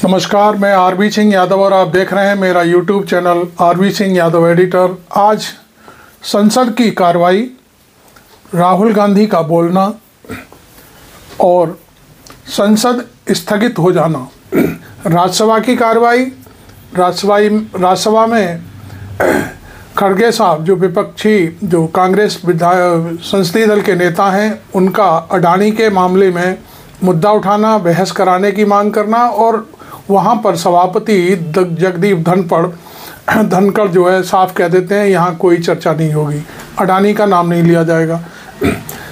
नमस्कार, मैं आरबी सिंह यादव और आप देख रहे हैं मेरा YouTube channel RB Singh Yadav editor. आज संसद की कार्रवाई, राहुल गांधी का बोलना और संसद स्थगित हो जाना, राज्यसभा की कार्रवाई। राज्यसभा में खड़गे साहब जो विपक्षी जो कांग्रेस संसदीय दल के नेता हैं, उनका अडानी के मामले में मुद्दा उठाना, बहस कराने की मांग करना और वहाँ पर सभापति जगदीप धनखड़ जो है साफ कह देते हैं यहाँ कोई चर्चा नहीं होगी, अडानी का नाम नहीं लिया जाएगा।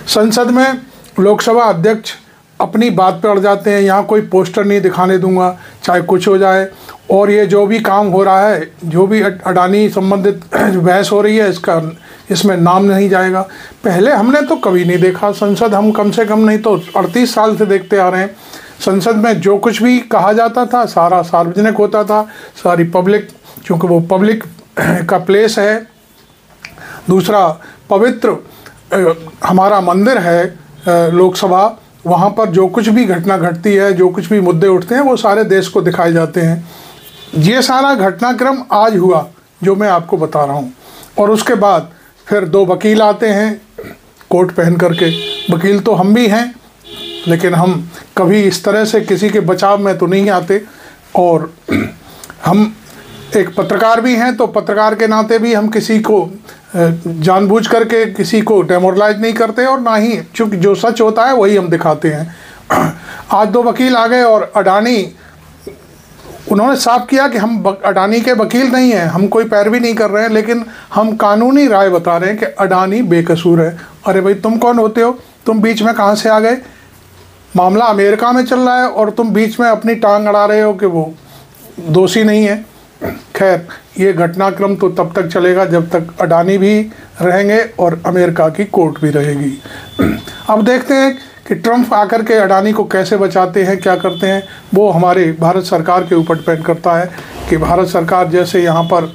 संसद में लोकसभा अध्यक्ष अपनी बात पर अड़ जाते हैं, यहाँ कोई पोस्टर नहीं दिखाने दूंगा चाहे कुछ हो जाए, और ये जो भी काम हो रहा है, जो भी अडानी संबंधित बहस हो रही है, इसमें नाम नहीं जाएगा। पहले हमने तो कभी नहीं देखा संसद, हम कम से कम नहीं तो 38 साल से देखते आ रहे हैं। संसद में जो कुछ भी कहा जाता था सारा सार्वजनिक होता था, सारी पब्लिक, क्योंकि वो पब्लिक का प्लेस है। दूसरा, पवित्र हमारा मंदिर है लोकसभा, वहाँ पर जो कुछ भी घटना घटती है, जो कुछ भी मुद्दे उठते हैं, वो सारे देश को दिखाए जाते हैं। ये सारा घटनाक्रम आज हुआ जो मैं आपको बता रहा हूँ। और उसके बाद फिर दो वकील आते हैं कोट पहन करके। वकील तो हम भी हैं, लेकिन हम कभी इस तरह से किसी के बचाव में तो नहीं आते, और हम एक पत्रकार भी हैं, तो पत्रकार के नाते भी हम किसी को जानबूझ करके किसी को डेमोरलाइज नहीं करते, और ना ही चूँकि जो सच होता है वही हम दिखाते हैं। आज दो वकील आ गए और अडानी, उन्होंने साफ किया कि हम अडानी के वकील नहीं हैं, हम कोई पैरवी नहीं कर रहे हैं, लेकिन हम कानूनी राय बता रहे हैं कि अडानी बेकसूर है। अरे भाई, तुम कौन होते हो? तुम बीच में कहाँ से आ गए? मामला अमेरिका में चल रहा है और तुम बीच में अपनी टांग अड़ा रहे हो कि वो दोषी नहीं है। खैर, ये घटनाक्रम तो तब तक चलेगा जब तक अडानी भी रहेंगे और अमेरिका की कोर्ट भी रहेगी। अब देखते हैं कि ट्रंप आकर के अडानी को कैसे बचाते हैं, क्या करते हैं। वो हमारे भारत सरकार के ऊपर डिपेंड करता है कि भारत सरकार जैसे यहाँ पर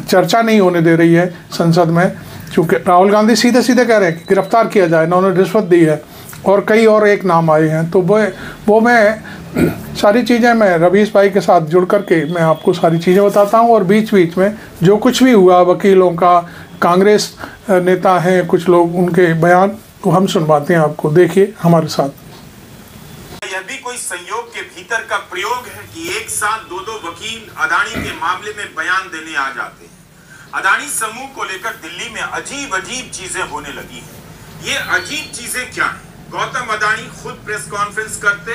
चर्चा नहीं होने दे रही है संसद में, क्योंकि राहुल गांधी सीधे सीधे कह रहे हैं कि गिरफ्तार किया जाए, ना उन्होंने रिश्वत दी है, और कई और एक नाम आए हैं। तो वो मैं सारी चीज़ें मैं रवीश भाई के साथ जुड़ करके मैं आपको सारी चीज़ें बताता हूँ, और बीच बीच में जो कुछ भी हुआ, वकीलों का, कांग्रेस नेता हैं कुछ लोग, उनके बयान तो हम सुनवाते हैं आपको। देखिए हमारे साथ। यह भी कोई संयोग के भीतर का प्रयोग है कि एक साथ दो वकील अडानी के मामले में बयान देने आ जाते हैं। अडानी समूह को लेकर दिल्ली में अजीब अजीब चीजें होने लगी हैं। ये अजीब चीजें क्या हैं? गौतम अडानी खुद प्रेस कॉन्फ्रेंस करते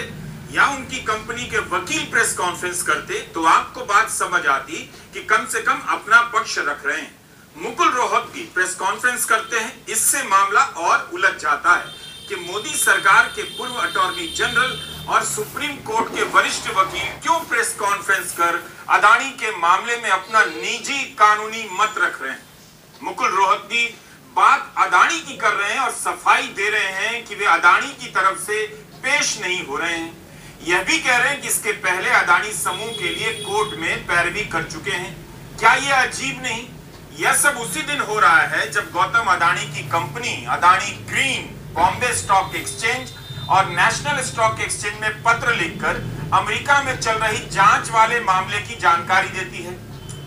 या उनकी कंपनी के वकील प्रेस कॉन्फ्रेंस करते तो आपको बात समझ आती कि कम से कम अपना पक्ष रख रहे हैं। मुकुल रोहतगी प्रेस कॉन्फ्रेंस करते हैं, इससे मामला और उलझ जाता है कि मोदी सरकार के पूर्व अटॉर्नी जनरल और सुप्रीम कोर्ट के वरिष्ठ वकील क्यों प्रेस कॉन्फ्रेंस कर अडानी के मामले में अपना निजी कानूनी मत रख रहे हैं। मुकुल रोहतगी बात अडानी की कर रहे हैं और सफाई दे रहे हैं कि वे अडानी की तरफ से पेश नहीं हो रहे हैं। यह भी कह रहे हैं कि इसके पहले अडानी समूह के लिए कोर्ट में पैरवी कर चुके हैं। क्या यह अजीब नहीं? यह सब उसी दिन हो रहा है जब गौतम अडानी की company Adani green Bombay stock exchange और नेशनल स्टॉक एक्सचेंज में पत्र लिखकर अमेरिका में चल रही जांच वाले मामले की जानकारी देती है।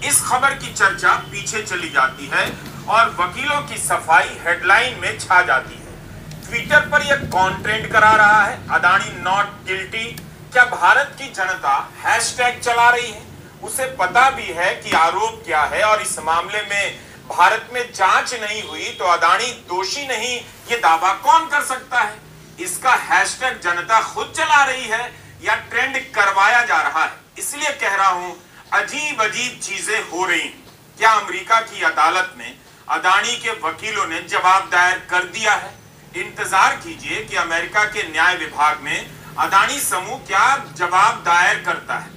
इस खबर की चर्चा पीछे चली जाती है और वकीलों की सफाई हेडलाइन में छा जाती है। ट्विटर पर यह कौन ट्रेंड करा रहा है? Adani not guilty. क्या भारत की जनता हैशटैग चला रही है? उसे पता भी है कि आरोप क्या है, और इस मामले में भारत में जांच नहीं हुई तो अडानी दोषी नहीं, ये दावा कौन कर सकता है? इसका हैशटैग जनता खुद चला रही है या ट्रेंड करवाया जा रहा है? इसलिए कह रहा हूं, अजीब अजीब चीजें हो रही हैं। क्या अमेरिका की अदालत में अडानी के वकीलों ने जवाब दायर कर दिया है? इंतजार कीजिए कि अमेरिका के न्याय विभाग में अडानी समूह क्या जवाब दायर करता है।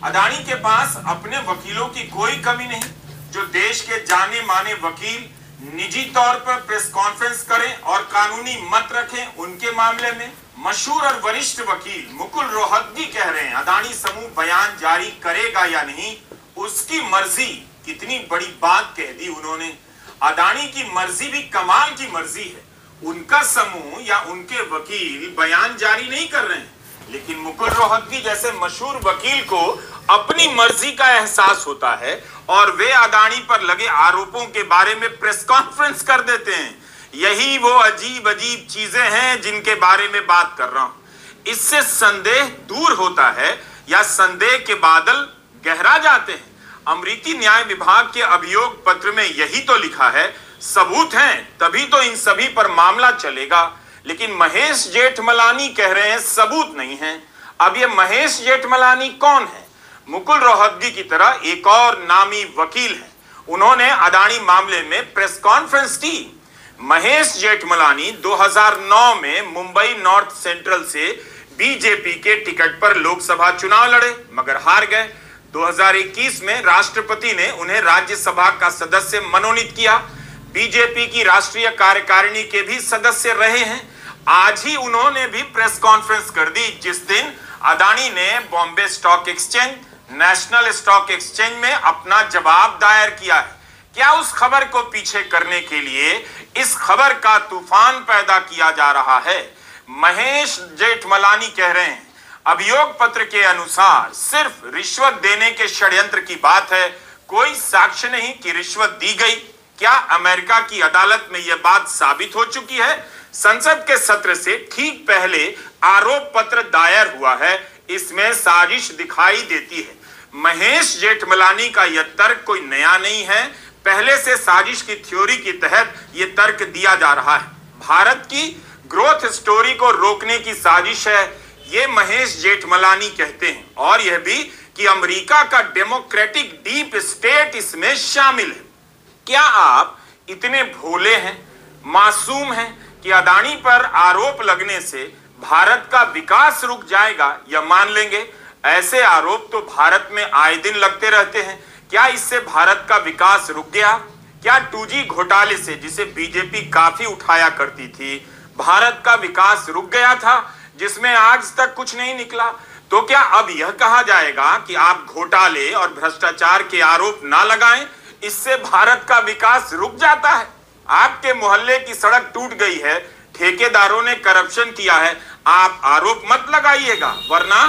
अडानी के पास अपने वकीलों की कोई कमी नहीं। जो देश के जाने माने वकील निजी तौर पर प्रेस कॉन्फ्रेंस करें और कानूनी मत रखें उनके मामले में। मशहूर और वरिष्ठ वकील मुकुल रोहतगी कह रहे हैं अडानी समूह बयान जारी करेगा या नहीं, उसकी मर्जी। कितनी बड़ी बात कह दी उन्होंने। अडानी की मर्जी भी कमाल की मर्जी है। उनका समूह या उनके वकील बयान जारी नहीं कर रहे हैं, लेकिन मुकुल रोहतगी जैसे मशहूर वकील को अपनी मर्जी का एहसास होता है और वे अदानी पर लगे आरोपों के बारे में प्रेस कॉन्फ्रेंस कर देते हैं। यही वो अजीब अजीब चीजें हैं जिनके बारे में बात कर रहा हूं। इससे संदेह दूर होता है या संदेह के बादल गहरा जाते हैं। अमेरिकी न्याय विभाग के अभियोग पत्र में यही तो लिखा है, सबूत हैं तभी तो इन सभी पर मामला चलेगा। लेकिन महेश जेठमलानी कह रहे हैं सबूत नहीं है। अब ये महेश जेठमलानी कौन है? मुकुल रोहतगी की तरह एक और नामी वकील है। उन्होंने अदानी मामले में प्रेस कॉन्फ्रेंस की। महेश जेठमलानी 2009 में मुंबई नॉर्थ सेंट्रल से बीजेपी के टिकट पर लोकसभा चुनाव लड़े मगर हार गए। 2021 में राष्ट्रपति ने उन्हें राज्यसभा का सदस्य मनोनीत किया। बीजेपी की राष्ट्रीय कार्यकारिणी के भी सदस्य रहे हैं। आज ही उन्होंने भी प्रेस कॉन्फ्रेंस कर दी जिस दिन अदानी ने Bombay stock exchange, national stock exchange में अपना जवाब दायर किया है। क्या उस खबर को पीछे करने के लिए इस खबर का तूफान पैदा किया जा रहा है? महेश जेठमलानी कह रहे हैं अभियोग पत्र के अनुसार सिर्फ रिश्वत देने के षड्यंत्र की बात है, कोई साक्ष्य नहीं कि रिश्वत दी गई। क्या अमेरिका की अदालत में यह बात साबित हो चुकी है? संसद के सत्र से ठीक पहले आरोप पत्र दायर हुआ है, इसमें साजिश दिखाई देती है। महेश जेठमलानी का यह तर्क कोई नया नहीं है, पहले से साजिश की थ्योरी के तहत यह तर्क दिया जा रहा है। भारत की ग्रोथ स्टोरी को रोकने की साजिश है, ये महेश जेठमलानी कहते हैं, और यह भी कि अमेरिका का डेमोक्रेटिक डीप स्टेट इसमें शामिल है। क्या आप इतने भोले हैं, मासूम हैं कि अदानी पर आरोप लगने से भारत का विकास रुक जाएगा या मान लेंगे? ऐसे आरोप तो भारत में आए दिन लगते रहते हैं। क्या इससे भारत का विकास रुक गया? क्या 2G घोटाले से, जिसे बीजेपी काफी उठाया करती थी, भारत का विकास रुक गया था जिसमें आज तक कुछ नहीं निकला? तो क्या अब यह कहा जाएगा कि आप घोटाले और भ्रष्टाचार के आरोप ना लगाएं, इससे भारत का विकास रुक जाता है? आपके मोहल्ले की सड़क टूट गई है, ठेकेदारों ने करप्शन किया है, आप आरोप मत लगाइएगा, वरना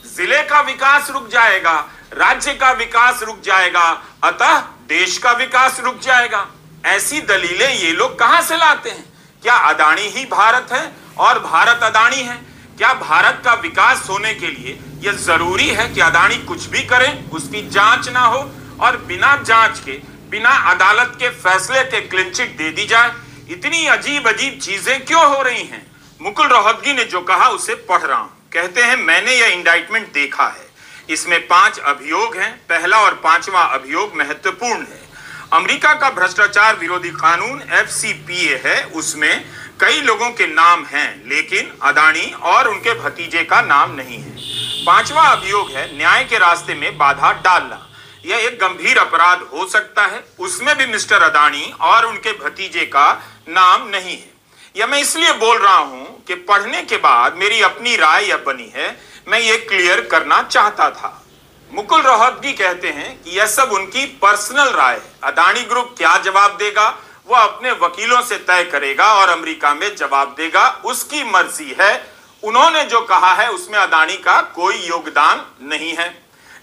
जिले का विकास रुक जाएगा, राज्य का विकास रुक जाएगा, अतः देश का विकास रुक जाएगा। ऐसी दलीलें ये लोग कहां से लाते हैं? क्या अदानी ही भारत है और भारत अदानी है? क्या भारत का विकास होने के लिए यह जरूरी है कि अदानी कुछ भी करें, उसकी जांच ना हो और बिना जांच के, बिना अदालत के फैसले के क्लीन चिट दे दी जाए? इतनी अजीब अजीब चीजें क्यों हो रही हैं? मुकुल रोहतगी ने जो कहा उसे पढ़ रहा हूं। कहते हैं मैंने यह इंडाइटमेंट देखा है, इसमें 5 अभियोग हैं। पहला और 5वां अभियोग महत्वपूर्ण है। अमेरिका का भ्रष्टाचार विरोधी कानून FCPA है, उसमें कई लोगों के नाम हैं, लेकिन अदानी और उनके भतीजे का नाम नहीं है। 5वां अभियोग है न्याय के रास्ते में बाधा डालना। यह एक गंभीर अपराध हो सकता है, उसमें भी मिस्टर अदानी और उनके भतीजे का नाम नहीं है। यह मैं इसलिए बोल रहा हूं कि पढ़ने के बाद मेरी अपनी राय यह बनी है, मैं ये क्लियर करना चाहता था। मुकुल रोहतगी कहते हैं कि यह सब उनकी पर्सनल राय है। अदानी ग्रुप क्या जवाब देगा वह अपने वकीलों से तय करेगा और अमेरिका में जवाब देगा, उसकी मर्जी है। उन्होंने जो कहा है उसमें अदानी का कोई योगदान नहीं है।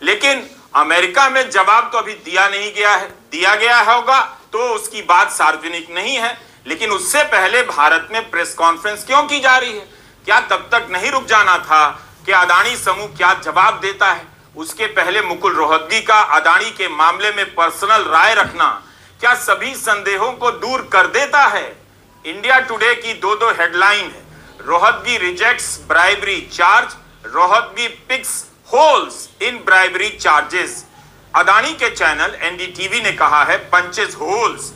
लेकिन अमेरिका में जवाब तो अभी दिया नहीं गया है, दिया गया होगा तो उसकी बात सार्वजनिक नहीं है। लेकिन उससे पहले भारत में प्रेस कॉन्फ्रेंस क्यों की जा रही है? क्या तब तक नहीं रुक जाना था कि अदानी समूह क्या जवाब देता है? उसके पहले मुकुल रोहतगी का अदानी के मामले में पर्सनल राय रखना क्या सभी संदेहों को दूर कर देता है? इंडिया टुडे की 2 हेडलाइन है, Rohatgi rejects bribery charge, Rohatgi picks holes in bribery charges. Adani के चैनल NDTV ने कहा है punches holes.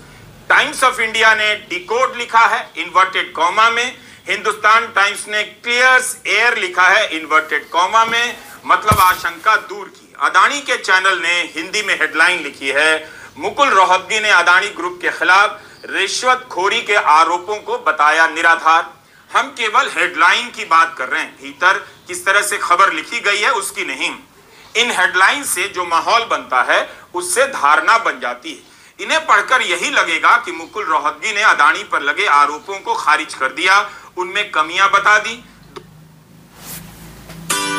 Times of India ने डिकोड लिखा है इन्वर्टेड कॉमा में। हिंदुस्तान टाइम्स ने क्लियर्स एयर लिखा है इन्वर्टेड कॉमा में, मतलब आशंका दूर की। अदानी के चैनल ने हिंदी में हेडलाइन लिखी है मुकुल रोहतगी ने अदानी ग्रुप के खिलाफ रिश्वतखोरी के आरोपों को बताया निराधार। हम केवल हेडलाइन की बात कर रहे हैं, भीतर किस तरह से खबर लिखी गई है उसकी नहीं। इन हेडलाइन से जो माहौल बनता है उससे धारणा बन जाती है। इन्हें पढ़कर यही लगेगा कि मुकुल रोहतगी ने अदानी पर लगे आरोपों को खारिज कर दिया, उनमें कमियां बता दी।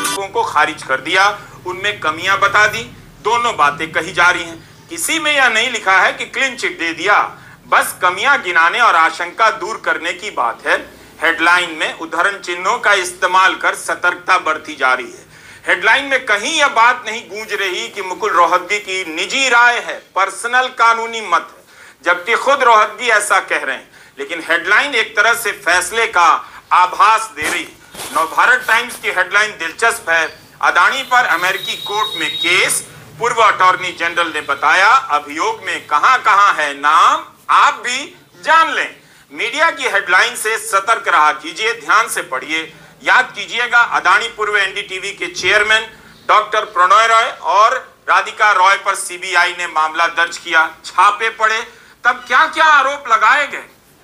को खारिज कर दिया, उनमें कमियां बता दी। दोनों बातें कही जा रही हैं। किसी में यह नहीं लिखा है कि क्लीन चिट दे दिया, बस कमियां गिनाने और आशंका दूर करने की बात है। हेडलाइन में उद्धरण चिन्हों का इस्तेमाल कर सतर्कता बरती जा रही है। हेडलाइन में कहीं यह बात नहीं गूंज रही कि मुकुल रोहतगी की निजी राय है, पर्सनल कानूनी मत है, जबकि खुद रोहतगी ऐसा कह रहे हैं। लेकिन हेडलाइन एक तरह से फैसले का आभास दे रही। नवभारत टाइम्स की हेडलाइन दिलचस्प है। अदानी पर अमेरिकी कोर्ट में केस, पूर्व अटॉर्नी जनरल ने बताया अभियोग में कहां-कहां है नाम, आप भी जान लें। मीडिया की हेडलाइन से सतर्क रहा कीजिए, ध्यान से पढ़िए। याद कीजिएगा, अदानी पूर्व एनडीटीवी के चेयरमैन डॉक्टर प्रणय रॉय और राधिका रॉय पर सीबीआई ने मामला दर्ज किया, छापे पड़े, तब क्या क्या आरोप लगाए गए।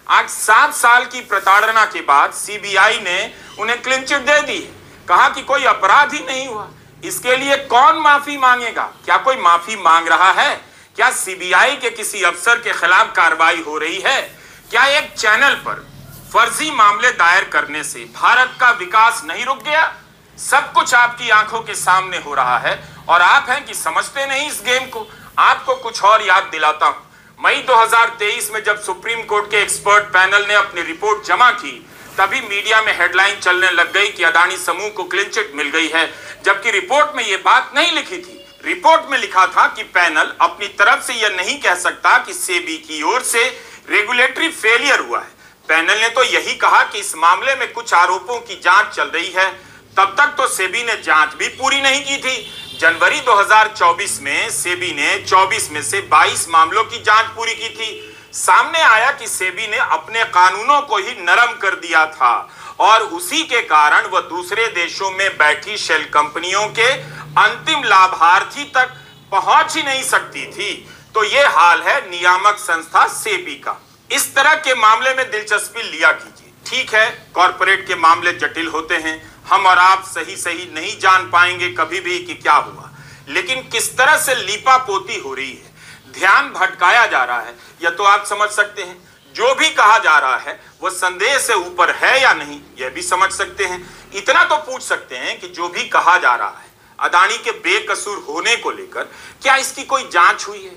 आज 7 साल की प्रताड़ना के बाद सीबीआई ने उन्हें क्लीन चिट दे दी है। कहा कि कोई अपराध ही नहीं हुआ। इसके लिए कौन माफी मांगेगा? क्या कोई माफी मांग रहा है? क्या सीबीआई के किसी अफसर के खिलाफ कार्रवाई हो रही है? क्या एक चैनल पर फर्जी मामले दायर करने से भारत का विकास नहीं रुक गया? सब कुछ आपकी आंखों के सामने हो रहा है और आप हैं कि समझते नहीं इस गेम को। आपको कुछ और याद दिलाता हूं। मई 2023 में जब सुप्रीम कोर्ट के एक्सपर्ट पैनल ने अपनी रिपोर्ट जमा की, तभी मीडिया में हेडलाइन चलने लग गई कि अदानी समूह को क्लीन चिट मिल गई है, जबकि रिपोर्ट में यह बात नहीं लिखी थी। रिपोर्ट में लिखा था कि पैनल अपनी तरफ से यह नहीं कह सकता कि सेबी की ओर से रेगुलेटरी फेलियर हुआ है। पैनल ने तो यही कहा कि इस मामले में कुछ आरोपों की जांच चल रही है। तब तक तो सेबी ने जांच भी पूरी नहीं की थी। जनवरी 2024 में सेबी ने 24 में से 22 मामलों की जांच पूरी की थी। सामने आया कि सेबी ने अपने कानूनों को ही नरम कर दिया था और उसी के कारण वह दूसरे देशों में बैठी शेल कंपनियों के अंतिम लाभार्थी तक पहुंच ही नहीं सकती थी। तो यह हाल है नियामक संस्था सेबी का। इस तरह के मामले में दिलचस्पी लिया कीजिए। ठीक है, कॉर्पोरेट के मामले जटिल होते हैं, हम और आप सही नहीं जान पाएंगे कभी भी कि क्या हुआ, लेकिन किस तरह से लीपापोती हो रही है, ध्यान भटकाया जा रहा है, यह तो आप समझ सकते हैं। जो भी कहा जा रहा है वह संदेह से ऊपर है या नहीं, यह भी समझ सकते हैं। इतना तो पूछ सकते हैं कि जो भी कहा जा रहा है अदानी के बेकसूर होने को लेकर, क्या इसकी कोई जांच हुई है?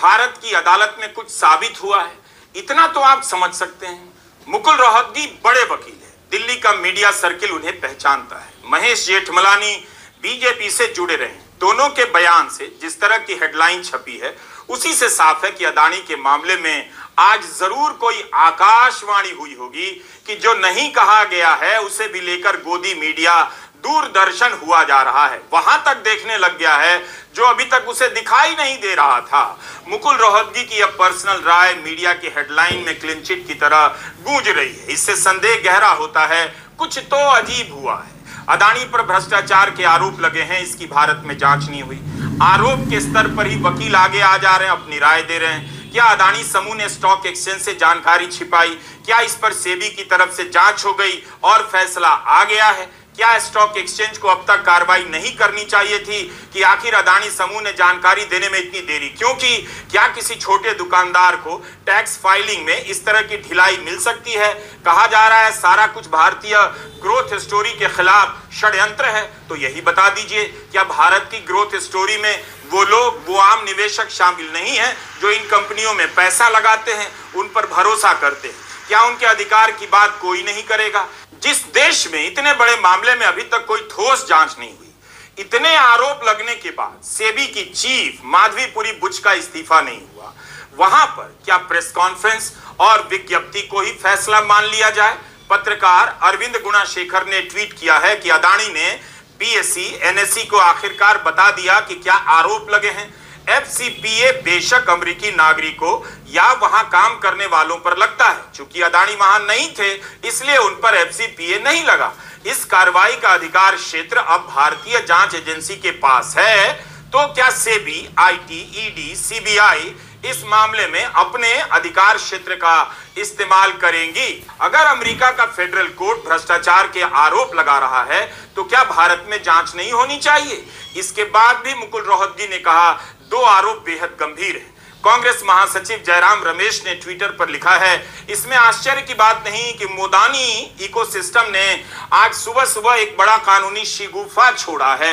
भारत की अदालत में कुछ साबित हुआ है? इतना तो आप समझ सकते हैं। मुकुल रोहतगी बड़े वकील है, दिल्ली का मीडिया सर्किल उन्हें पहचानता है। महेश जेठमलानी बीजेपी से जुड़े रहे। दोनों के बयान से जिस तरह की हेडलाइन छपी है, उसी से साफ है कि अदानी के मामले में आज जरूर कोई आकाशवाणी हुई होगी कि जो नहीं कहा गया है उसे भी लेकर गोदी मीडिया, दूरदर्शन हुआ जा रहा है, वहां तक देखने लग गया है जो अभी तक उसे दिखाई नहीं दे रहा था। मुकुल रोहतगी की यह पर्सनल राय मीडिया की हेडलाइन में क्लीन चिट की तरह गूंज रही है। इससे संदेह गहरा होता है, कुछ तो अजीब हुआ है। अदानी पर भ्रष्टाचार के आरोप लगे हैं, इसकी भारत में जांच नहीं हुई। आरोप के स्तर पर ही वकील आगे आ जा रहे हैं, अपनी राय दे रहे हैं। क्या अदानी समूह ने स्टॉक एक्सचेंज से जानकारी छिपाई? क्या इस पर सेबी की तरफ से जांच हो गई और फैसला आ गया है? क्या स्टॉक एक्सचेंज को अब तक कार्रवाई नहीं करनी चाहिए थी कि आखिर अदानी समूह ने जानकारी देने में इतनी देरी क्यों की? क्या किसी छोटे दुकानदार को टैक्स फाइलिंग में इस तरह की ढिलाई मिल सकती है? कहा जा रहा है सारा कुछ भारतीय ग्रोथ स्टोरी के खिलाफ षड्यंत्र है, तो यही बता दीजिए, क्या भारत की ग्रोथ स्टोरी में वो लोग, वो आम निवेशक शामिल नहीं है जो इन कंपनियों में पैसा लगाते हैं, उन पर भरोसा करते हैं? क्या उनके अधिकार की बात कोई नहीं करेगा? जिस देश में इतने बड़े मामले में अभी तक कोई ठोस जांच नहीं हुई, इतने आरोप लगने के बाद सेबी की चीफ माधवीपुरी बुच का इस्तीफा नहीं हुआ, वहां पर क्या प्रेस कॉन्फ्रेंस और विज्ञप्ति को ही फैसला मान लिया जाए? पत्रकार अरविंद गुणाशेखर ने ट्वीट किया है कि अदानी ने बीएसई, एनएसई को आखिरकार बता दिया कि क्या आरोप लगे हैं। एफसीपीए बेशक अमेरिकी नागरिकों या वहां काम करने वालों पर लगता है, चूंकि अदानी वहां नहीं थे इसलिए उन पर एफसीपीए नहीं लगा। इस कार्रवाई का अधिकार क्षेत्र अब भारतीय जांच एजेंसी के पास है, तो क्या सेबी, आईटी, ईडी, सीबीआई इस मामले में अपने अधिकार क्षेत्र का इस्तेमाल करेंगी? अगर अमेरिका का फेडरल कोर्ट भ्रष्टाचार के आरोप लगा रहा है तो क्या भारत में जांच नहीं होनी चाहिए? इसके बाद भी मुकुल रोहतगी ने कहा, दो आरोप बेहद गंभीर है। कांग्रेस महासचिव जयराम रमेश ने ट्विटर पर लिखा है, इसमें आश्चर्य की बात नहीं कि मोदानी इकोसिस्टम ने आज सुबह सुबह एक बड़ा कानूनी शिगुफा छोड़ा है।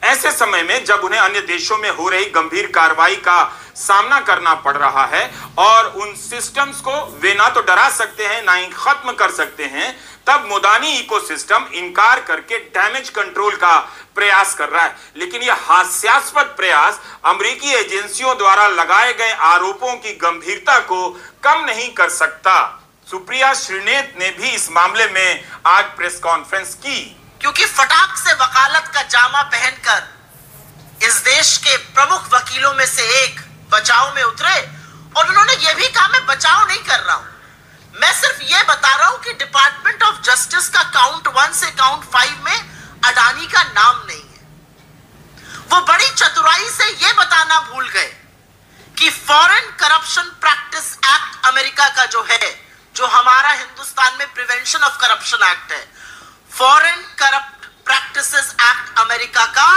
ऐसे समय में जब उन्हें अन्य देशों में हो रही गंभीर कार्रवाई का सामना करना पड़ रहा है और उन सिस्टम्स को वे ना तो डरा सकते हैं ना ही खत्म कर सकते हैं, तब मोदानी इकोसिस्टम इनकार करके डैमेज कंट्रोल का प्रयास कर रहा है। लेकिन यह हास्यास्पद प्रयास अमेरिकी एजेंसियों द्वारा लगाए गए आरोपों की गंभीरता को कम नहीं कर सकता। सुप्रिया श्रीनेत ने भी इस मामले में आज प्रेस कॉन्फ्रेंस की, क्योंकि फटाक से वकालत का जामा पहनकर इस देश के प्रमुख वकीलों में से एक बचाव में उतरे और उन्होंने यह भी कहा मैं बचाव नहीं कर रहा हूं, मैं सिर्फ यह बता रहा हूं कि डिपार्टमेंट ऑफ जस्टिस का काउंट 1 से काउंट 5 में अडानी का नाम नहीं है। वो बड़ी चतुराई से यह बताना भूल गए कि foreign corruption practice act America का जो है, जो हमारा हिंदुस्तान में प्रिवेंशन ऑफ करप्शन एक्ट है, foreign corrupt practices act America का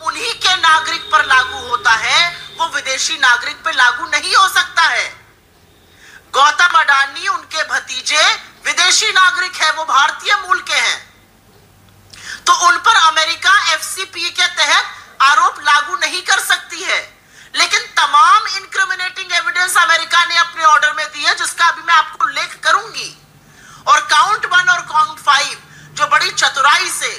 उन्हीं के नागरिक पर लागू होता है, वो विदेशी नागरिक पर लागू नहीं हो सकता है। गौतम अडानी उनके भतीजे विदेशी नागरिक है, वो भारतीय मूल के हैं, तो उन पर अमेरिका एफसीपीए के तहत आरोप लागू नहीं कर सकती है। लेकिन तमाम इनक्रिमिनेटिंग एविडेंस अमेरिका ने अपने ऑर्डर में दी है, जिसका अभी मैं आपको उल्लेख करूंगी। और काउंट 1 और काउंट 5 जो बड़ी चतुराई से,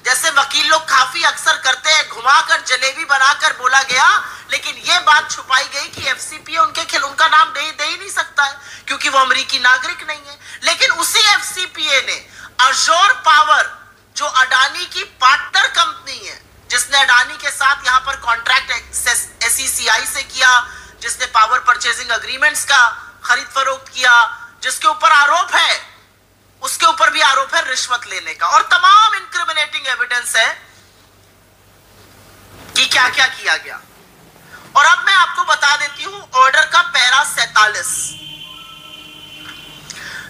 जैसे वकील लोग काफी अक्सर करते हैं, घुमाकर जलेबी बनाकर बोला गया, लेकिन यह बात छुपाई गई कि एफसीपीए उनका नाम दे ही नहीं सकता है क्योंकि वो अमेरिकी नागरिक नहीं है। लेकिन उसी एफसीपीए ने अजोर पावर, जो अडानी की पार्टनर कंपनी है, जिसने अडानी के साथ यहां पर कॉन्ट्रैक्ट एसईसीआई से किया, जिसने पावर परचेजिंग एग्रीमेंट्स का खरीद फरोख्त किया, जिसके ऊपर आरोप है, उसके ऊपर भी आरोप है रिश्वत लेने का, और तमाम इनक्रिमिनेटिंग एविडेंस है कि क्या क्या किया गया। और अब मैं आपको बता देती हूं ऑर्डर का पैरा 47,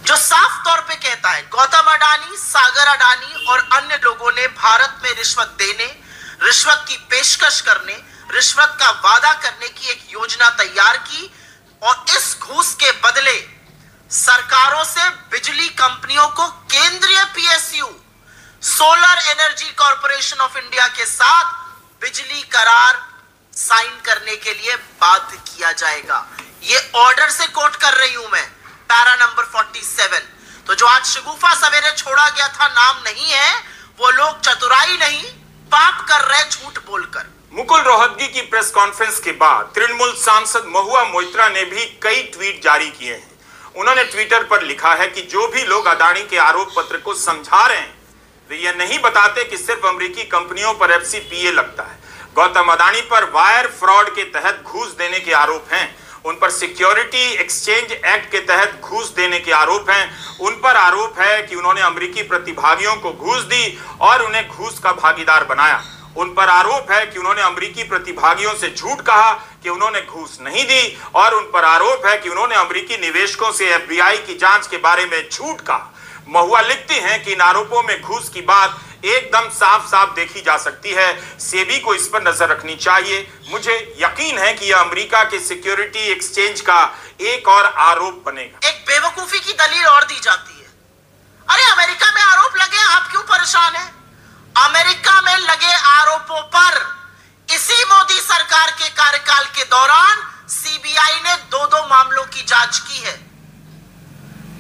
जो साफ तौर पे कहता है गौतम अडानी, सागर अडानी और अन्य लोगों ने भारत में रिश्वत देने, रिश्वत की पेशकश करने, रिश्वत का वादा करने की एक योजना तैयार की और इस घूस के बदले सरकारों से बिजली कंपनियों को केंद्रीय PSU, solar energy corporation of India के साथ बिजली करार साइन करने के लिए बाध्य किया जाएगा। यह ऑर्डर से कोट कर रही हूं मैं, पैरा नंबर 47। तो जो आज शगुफा सवेरे छोड़ा गया था, नाम नहीं है, वो लोग चतुराई नहीं, पाप कर रहे झूठ बोलकर। मुकुल रोहतगी की प्रेस कॉन्फ्रेंस के बाद तृणमूल सांसद महुआ मोइत्रा ने भी कई ट्वीट जारी किए हैं। उन्होंने ट्विटर पर लिखा है कि जो भी लोग अडानी के आरोप पत्र को समझा रहे हैं, वे यह नहीं बताते कि सिर्फ अमेरिकी कंपनियों पर एफसीपीए लगता है। गौतम अडानी पर वायर फ्रॉड के तहत घूस देने के आरोप हैं, उन पर सिक्योरिटी एक्सचेंज एक्ट के तहत घूस देने के आरोप हैं, उन पर आरोप है कि उन्होंने अमेरिकी प्रतिभागियों को घूस दी और उन्हें घूस का भागीदार बनाया, उन पर आरोप है कि उन्होंने अमेरिकी प्रतिभागियों से झूठ कहा कि उन्होंने घूस नहीं दी, और उन पर आरोप है कि उन्होंने अमेरिकी निवेशकों से एफबीआई की जांच के बारे में झूठ कहा। महुआ लिखती हैं कि इन आरोपों में घूस की बात एकदम साफ साफ देखी जा सकती है, सेबी को इस पर नजर रखनी चाहिए। मुझे यकीन है कि यह अमेरिका के सिक्योरिटी एक्सचेंज का एक और आरोप बनेगा। एक बेवकूफी की दलील और दी जाती है, अरे अमेरिका में आरोप लगे, आप क्यों परेशान हैं? अमेरिका में लगे आरोपों पर इसी मोदी सरकार के कार्यकाल के दौरान सीबीआई ने 2 मामलों की जांच की है।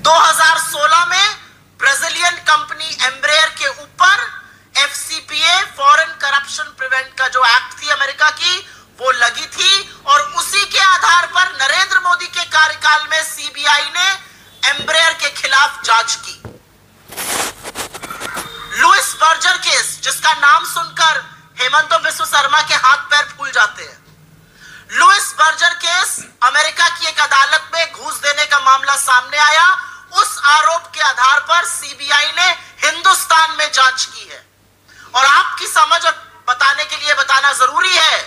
2016 में ब्राजीलियन कंपनी एम्ब्रेयर के ऊपर एफसीपीए, फॉरेन करप्शन प्रिवेंट का जो एक्ट थी अमेरिका की, वो लगी थी, और उसी के आधार पर नरेंद्र मोदी के कार्यकाल में सीबीआई ने एम्ब्रेयर के खिलाफ जांच की। लुइस बर्जर केस, जिसका नाम सुनकर हेमंत बिस्व शर्मा के हाथ पैर फूल जाते हैं। लुइस बर्जर केस, अमेरिका की एक अदालत में घूस देने का मामला सामने आया, उस आरोप के आधार पर सीबीआई ने हिंदुस्तान में जांच की है। और आपकी समझ और बताने के लिए बताना जरूरी है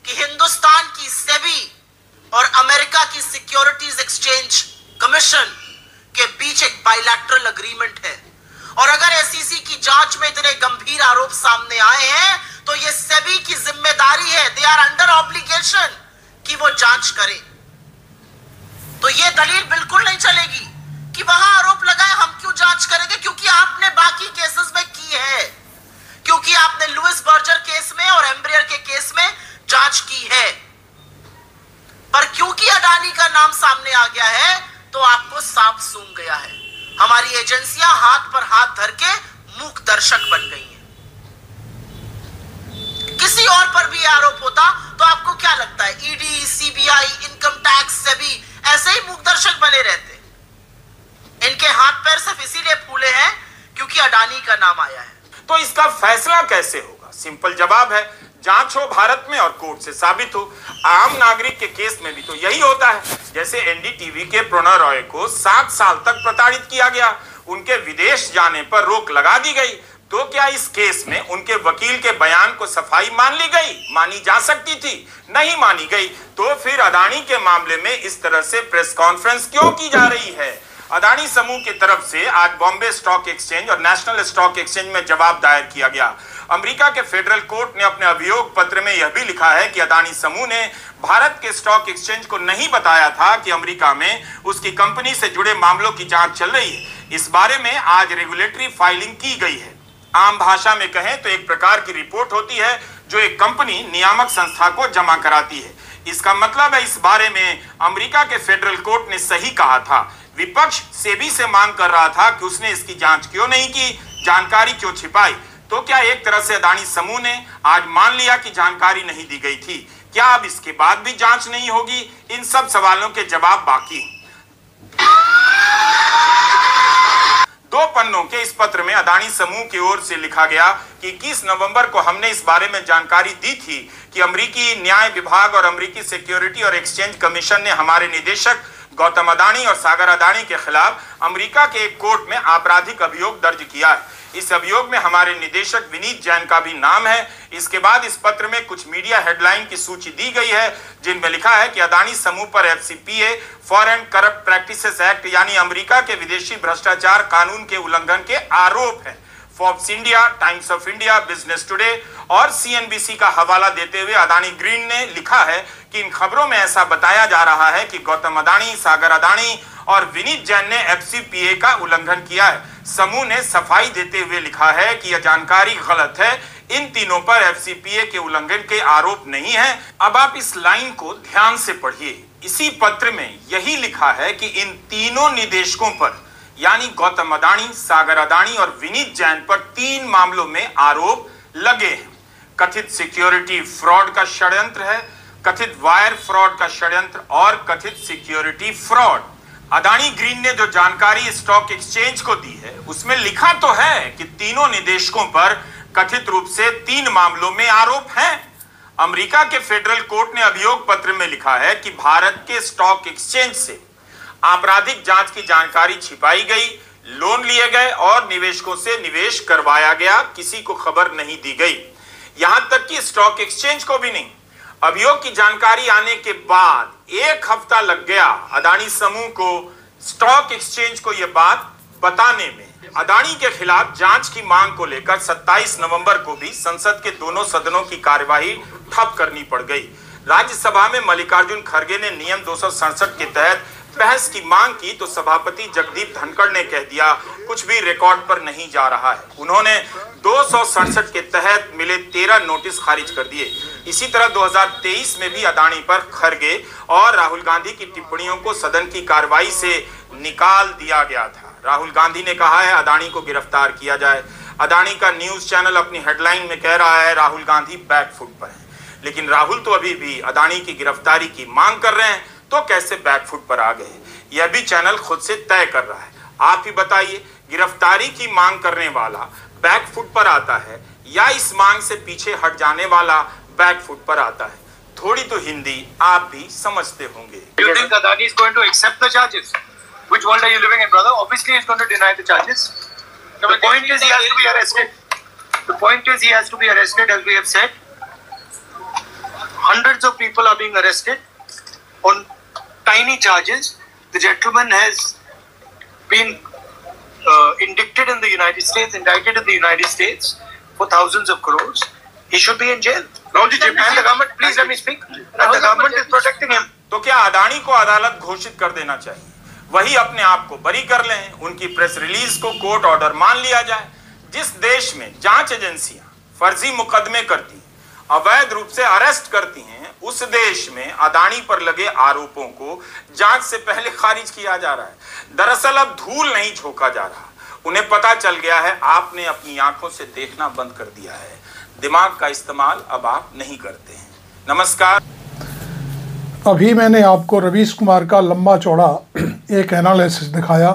कि हिंदुस्तान की सेबी और अमेरिका की सिक्योरिटीज एक्सचेंज कमीशन के बीच एक बायलैटरल एग्रीमेंट है, और अगर एसईसी की जांच में इतने गंभीर आरोप सामने आए हैं तो यह सेबी की जिम्मेदारी है, दे आर अंडर ऑब्लिगेशन कि वो जांच करें। तो ये दलील बिल्कुल नहीं चलेगी कि वहां आरोप लगाए, हम क्यों जांच करेंगे, क्योंकि आपने बाकी केसेस में की है, क्योंकि आपने लुइस बर्जर केस में और एम्ब्रियर के केस में जांच की है। पर क्योंकि अडानी का नाम सामने आ गया है तो आपको सांप सूंघ गया है। हमारी एजेंसियां हाथ पर हाथ धर के मूक दर्शक बन गई हैं। किसी और पर भी आरोप होता तो आपको क्या लगता है, ईडी, सीबीआई, इनकम टैक्स से भी ऐसे ही मूक दर्शक बने रहते? इनके हाथ पैर सिर्फ इसीलिए फूले हैं क्योंकि अडानी का नाम आया है। तो इसका फैसला कैसे होगा? सिंपल जवाब है, जांच हो भारत में और कोर्ट से साबित हो। आम नागरिक के केस में भी तो यही होता है। जैसे एनडीटीवी के प्रणय रॉय को 7 साल तक प्रताड़ित किया गया, उनके विदेश जाने पर रोक लगा दी गई, तो क्या इस केस में उनके वकील के बयान को सफाई मान ली गई? मानी जा सकती थी, नहीं मानी गई। तो फिर अडानी के मामले में इस तरह से प्रेस कॉन्फ्रेंस क्यों की जा रही है? अडानी समूह की तरफ से आज बॉम्बे स्टॉक एक्सचेंज और नेशनल स्टॉक एक्सचेंज में जवाब दायर किया गया। अमेरिका के फेडरल कोर्ट ने अपने अभियोग पत्र में यह भी लिखा है कि अडानी समूह ने भारत के स्टॉक एक्सचेंज को नहीं बताया था कि अमेरिका में उसकी कंपनी से जुड़े मामलों की जांच चल रही है। इस बारे में आज रेगुलेटरी फाइलिंग की गई है। आम भाषा में कहें तो एक प्रकार की रिपोर्ट होती है जो एक कंपनी नियामक संस्था को जमा कराती है। इसका मतलब है इस बारे में अमेरिका के फेडरल कोर्ट ने सही कहा था। विपक्ष सेबी से मांग कर रहा था कि उसने इसकी जांच क्यों नहीं की, जानकारी क्यों छिपाई। तो क्या एक तरह से अडानी समूह ने आज मान लिया कि जानकारी नहीं दी गई थी? क्या अब इसके बाद भी जांच नहीं होगी? इन सब सवालों के जवाब बाकी। 2 पन्नों के इस पत्र में अडानी समूह की ओर से लिखा गया कि 21 नवंबर को हमने इस बारे में जानकारी दी थी कि अमेरिकी न्याय विभाग और अमेरिकी सिक्योरिटी और एक्सचेंज कमीशन ने हमारे निदेशक गौतम अडानी और सागर अडानी के खिलाफ अमेरिका के एक कोर्ट में आपराधिक अभियोग दर्ज किया है। इस अभियोग में हमारे निदेशक विनीत जैन का भी नाम है। इसके बाद इस पत्र में कुछ मीडिया हेडलाइन की सूची दी गई है जिनमें लिखा है कि अडानी समूह पर FCPA foreign corrupt practices act यानी अमेरिका के विदेशी भ्रष्टाचार कानून के उल्लंघन के आरोप है। Forbes India, times of India, business today और CNBC का हवाला देते हुए अडानी ग्रीन ने लिखा है कि इन खबरों में ऐसा बताया जा रहा है कि गौतम अडानी, सागर अडानी और विनीत जैन ने FCPA का उल्लंघन किया है। समूह ने सफाई देते हुए लिखा है कि यह जानकारी गलत है। इन तीनों पर FCPA के उल्लंघन के आरोप नहीं है। अब आप इस लाइन को ध्यान से पढ़िए। इसी पत्र में यही लिखा है कि इन तीनों निदेशकों पर यानी गौतम अडानी, सागर अडानी और विनीत जैन पर 3 मामलों में आरोप लगे हैं। कथित सिक्योरिटी फ्रॉड का षड्यंत्र है, कथित वायर फ्रॉड का षड्यंत्र और कथित सिक्योरिटी फ्रॉड। अडानी ग्रीन ने जो जानकारी स्टॉक एक्सचेंज को दी है उसमें लिखा तो है कि तीनों निदेशकों पर कथित रूप से 3 मामलों में आरोप हैं। अमेरिका के फेडरल कोर्ट ने अभियोग पत्र में लिखा है कि भारत के स्टॉक एक्सचेंज से आपराधिक जांच की जानकारी छिपाई गई, लोन लिए गए और निवेशकों से निवेश करवाया गया, किसी को खबर नहीं दी गई। यहां तक कि स्टॉक एक्सचेंज को भी नहीं। अभियोग की जानकारी आने के बाद 1 हफ्ता लग गया अडानी समूह को स्टॉक एक्सचेंज को यह बात बताने में। अडानी के खिलाफ जांच की मांग को लेकर 27 नवंबर को भी संसद के दोनों सदनों की कार्यवाही ठप करनी पड़ गई। राज्यसभा में मल्लिकार्जुन खड़गे ने नियम 267 के तहत बहस की मांग की तो सभापति जगदीप धनखड़ ने कह दिया कुछ भी रिकॉर्ड पर नहीं जा रहा है। उन्होंने 267 के तहत मिले 13 नोटिस खारिज कर दिए। इसी तरह 2023 में भी अडानी पर खड़गे और राहुल गांधी की टिप्पणियों को सदन की कार्रवाई से निकाल दिया गया था। राहुल गांधी ने कहा है अडानी को गिरफ्तार किया जाए। अडानी का न्यूज चैनल अपनी हेडलाइन में कह रहा है राहुल गांधी बैकफुट पर है, लेकिन राहुल तो अभी भी अडानी की गिरफ्तारी की मांग कर रहे हैं, तो कैसे बैकफुट पर आ गए यह भी चैनल खुद से तय कर रहा है। आप ही बताइए, गिरफ्तारी की मांग करने वाला बैकफुट पर आता है या इस मांग से पीछे हट जाने वाला बैकफुट पर आता है? थोड़ी तो हिंदी आप भी समझते होंगे। You think Adani is going to accept the charges? Which world are you living in, brother? Obviously, he's going to deny the charges. The point is, he has to be arrested. The point is, he has to be arrested, as we have said. Hundreds of people are being arrested on tiny charges. The gentleman has been indicted in the United States, indicted in the United States for thousands of crores. He should be in jail. And the government, please let me speak. And the government is protecting him. तो क्या अदानी को अदालत घोषित कर देना चाहिए, वही अपने आप को बरी कर लें, उनकी प्रेस रिलीज को कोर्ट ऑर्डर मान लिया जाए। जिस देश में जांच एजेंसियां फर्जी मुकदमे करती हैं, अवैध रूप से अरेस्ट करती हैं, उस देश में अदानी पर लगे आरोपों को जांच से पहले खारिज किया जा रहा है। दरअसल अब धूल नहीं झोंका जा रहा, उन्हें पता चल गया है आपने अपनी आंखों से देखना बंद कर दिया है, दिमाग का इस्तेमाल अब आप नहीं करते हैं। नमस्कार। अभी मैंने आपको रवीश कुमार का लंबा चौड़ा एक एनालिसिस दिखाया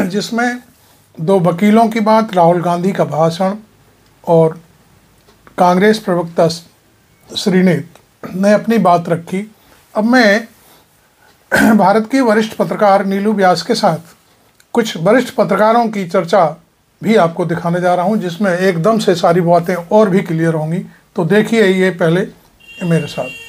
जिसमें दो वकीलों की बात, राहुल गांधी का भाषण और कांग्रेस प्रवक्ता श्रीनेत ने अपनी बात रखी। अब मैं भारत की वरिष्ठ पत्रकार नीलू व्यास के साथ कुछ वरिष्ठ पत्रकारों की चर्चा भी आपको दिखाने जा रहा हूं, जिसमें एकदम से सारी बातें और भी क्लियर होंगी। तो देखिए ये पहले मेरे साथ।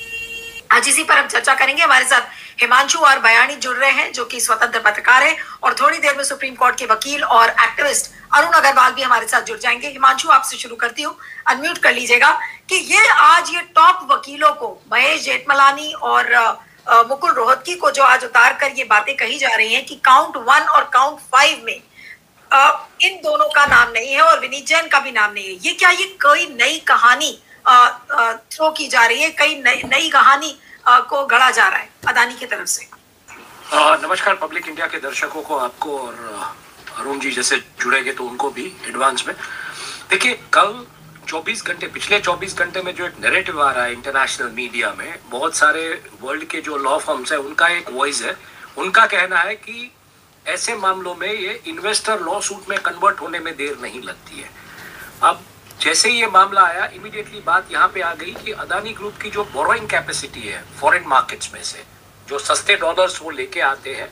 आज इसी पर हम चर्चा करेंगे। हमारे साथ हिमांशु और बयानी जुड़ रहे हैं जो कि स्वतंत्र पत्रकार है, और थोड़ी देर में सुप्रीम कोर्ट के वकील और एक्टिविस्ट अरुण अग्रवाल भी हमारे साथ जुड़ जाएंगे। हिमांशु, आपसे शुरू करती हूँ, अनम्यूट कर लीजिएगा कि ये आज ये टॉप वकीलों को, महेश जेठमलानी और मुकुल रोहतगी को जो आज उतार कर ये बातें कही जा रही हैं कि काउंट 1 और काउंट 5 में इन दोनों का नाम नहीं है और विनीत जैन का भी नाम नहीं है, ये क्या ये कोई नई कहानी थ्रो की जा रही है, कई नई कहानी को गढ़ा जा रहा है अदानी की तरफ से? नमस्कार पब्लिक इंडिया के दर्शकों को, आपको और अरुण जी जैसे जुड़ेंगे तो उनको भी एडवांस में। देखिए, कल 24 घंटे, पिछले 24 घंटे में जो एक नैरेटिव आ रहा है इंटरनेशनल मीडिया में, बहुत सारे वर्ल्ड के जो लॉ फर्म्स है उनका एक वॉइस है। उनका कहना है कि ऐसे मामलों में ये इन्वेस्टर लॉ सूट में कन्वर्ट होने में देर नहीं लगती है। अब जैसे ही ये मामला आया, इमीडिएटली बात यहाँ पे आ गई कि अदानी ग्रुप की जो बोरोइंग कैपेसिटी है फॉरेन मार्केट्स में से, जो सस्ते डॉलर्स वो लेके आते हैं,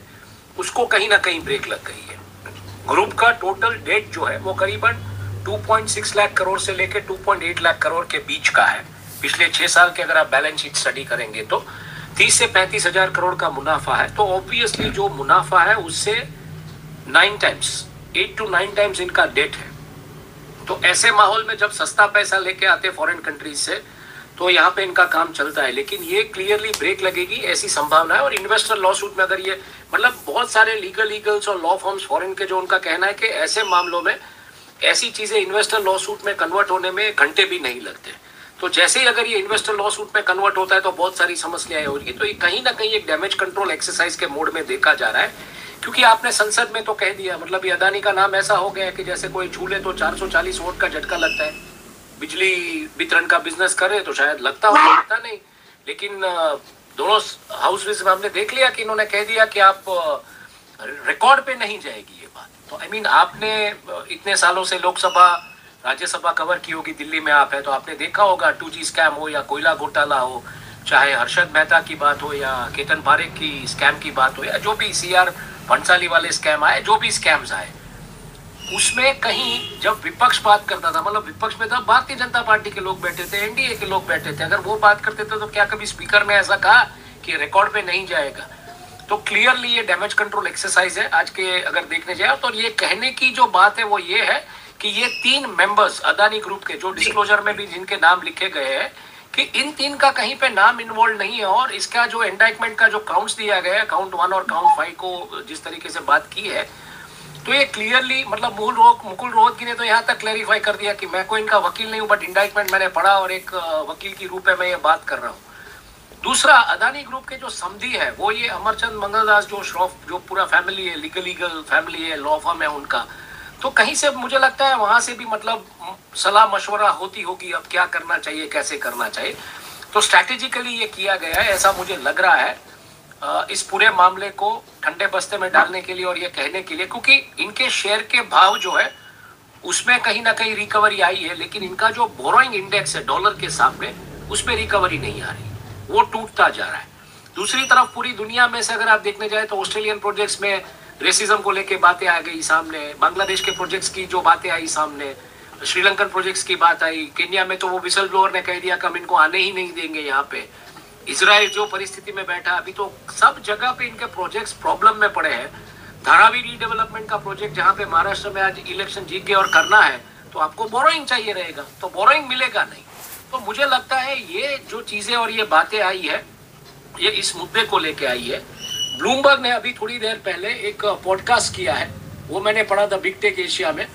उसको कहीं ना कहीं ब्रेक लग गई है। ग्रुप का टोटल डेट जो है वो करीबन 2.6 लाख करोड़ से लेके 2.8 लाख करोड़ के बीच का है। पिछले 6 साल के अगर आप बैलेंस शीट स्टडी करेंगे तो 30 से 35 हजार करोड़ का मुनाफा है। तो ऑब्वियसली जो मुनाफा है उससे 8 to 9 टाइम्स इनका डेट है। तो ऐसे माहौल में जब सस्ता पैसा लेके आते फॉरेन कंट्रीज से, तो यहाँ पे इनका काम चलता है। लेकिन ये क्लियरली ब्रेक लगेगी ऐसी संभावना है। और इन्वेस्टर लॉ सूट में अगर ये, मतलब बहुत सारे लीगल्स और लॉ फर्म्स फॉरेन के, जो उनका कहना है कि ऐसे मामलों में ऐसी चीजें इन्वेस्टर लॉ सूट में कन्वर्ट होने में घंटे भी नहीं लगते। तो जैसे ही अगर ये इन्वेस्टर लॉ सूट में कन्वर्ट होता है तो बहुत सारी समस्याएं होगी। तो ये कहीं ना कहीं एक डैमेज कंट्रोल एक्सरसाइज के मोड में देखा जा रहा है, क्योंकि आपने संसद में तो कह दिया, मतलब ये अदानी का नाम ऐसा हो गया है कि जैसे कोई छू ले तो 440 वोट का झटका लगता है। बिजली वितरण का बिजनेस करे तो शायद लगता हो, लगता नहीं। लेकिन दोनों हाउस में हमने देख लिया कि इन्होंने कह दिया कि आप रिकॉर्ड पे नहीं जाएगी ये बात। तो आई मीन, आपने इतने सालों से लोकसभा राज्यसभा कवर की होगी, दिल्ली में आप है तो आपने देखा होगा 2G स्कैम हो या कोयला घोटाला हो, चाहे हर्षद मेहता की बात हो या केतन पारेख की स्कैम की बात हो, या जो भी CR भंसाली वाले स्कैम आए, जो भी स्कैम्स आए, उसमें कहीं जब विपक्ष बात करता था, मतलब विपक्ष में तब भारतीय जनता पार्टी के लोग बैठे थे, NDA के लोग बैठे थे, अगर वो बात करते थे तो क्या कभी स्पीकर ने ऐसा कहा कि रिकॉर्ड पे नहीं जाएगा? तो क्लियरली ये डैमेज कंट्रोल एक्सरसाइज है आज के अगर देखने जाए तो। ये कहने की जो बात है वो ये है कि ये 3 मेंबर्स अदानी ग्रुप के, जो डिस्क्लोजर में भी जिनके नाम लिखे गए हैं, कि इन 3 का कहीं पे नाम इन्वॉल्व नहीं है। और इसका जो इंडाइटमेंट का जो काउंट्स दिया गया है, काउंट 1 और काउंट 5 को जिस तरीके से बात की है, तो ये क्लियरली, मतलब मुकुल रोहतगी ने तो यहाँ तक क्लैरिफाई कर दिया कि मैं कोई इनका वकील नहीं हूँ, बट इंडाइटमेंट मैंने पढ़ा और एक वकील की रूप में मैं ये बात कर रहा हूँ। दूसरा, अदानी ग्रुप के जो समधी है वो ये अमरचंद मंगलदास, जो श्रॉफ, जो पूरा फैमिली है, लीगल फैमिली है, लॉ फर्म है उनका, तो कहीं से मुझे लगता है वहां से भी मतलब सलाह मशवरा होती होगी, अब क्या करना चाहिए, कैसे करना चाहिए। तो स्ट्रैटेजिकली ये किया गया है, ऐसा मुझे लग रहा है, इस पूरे मामले को ठंडे बस्ते में डालने के लिए और ये कहने के लिए, क्योंकि इनके शेयर के भाव जो है उसमें कहीं ना कहीं रिकवरी आई है, लेकिन इनका जो बोरोइंग इंडेक्स है डॉलर के सामने, उसमें रिकवरी नहीं आ रही, वो टूटता जा रहा है। दूसरी तरफ पूरी दुनिया में से अगर आप देखने जाए तो ऑस्ट्रेलियन प्रोजेक्ट्स में रेसिज्म को लेके बातें आ गई सामने, बांग्लादेश के प्रोजेक्ट्स की जो बातें आई सामने, श्रीलंकन प्रोजेक्ट्स की बात आई, केन्या में तो वो विसल ब्लोअर ने कह दिया कि हम इनको आने ही नहीं देंगे यहाँ पे। इजराइल जो परिस्थिति में बैठा, अभी तो सब जगह पे इनके प्रोजेक्ट्स प्रॉब्लम में पड़े हैं। धारावी रीडेवलपमेंट का प्रोजेक्ट जहाँ पे महाराष्ट्र में आज इलेक्शन जीत गए और करना है, तो आपको बोरोइंग चाहिए रहेगा, तो बोरोइंग मिलेगा नहीं। तो मुझे लगता है ये जो चीजें और ये बातें आई है, ये इस मुद्दे को लेके आई है। ब्लूमबर्ग ने अभी थोड़ी देर पहले एक पॉडकास्ट किया है, वो मैंने पढ़ा था बिग टेक एशिया में,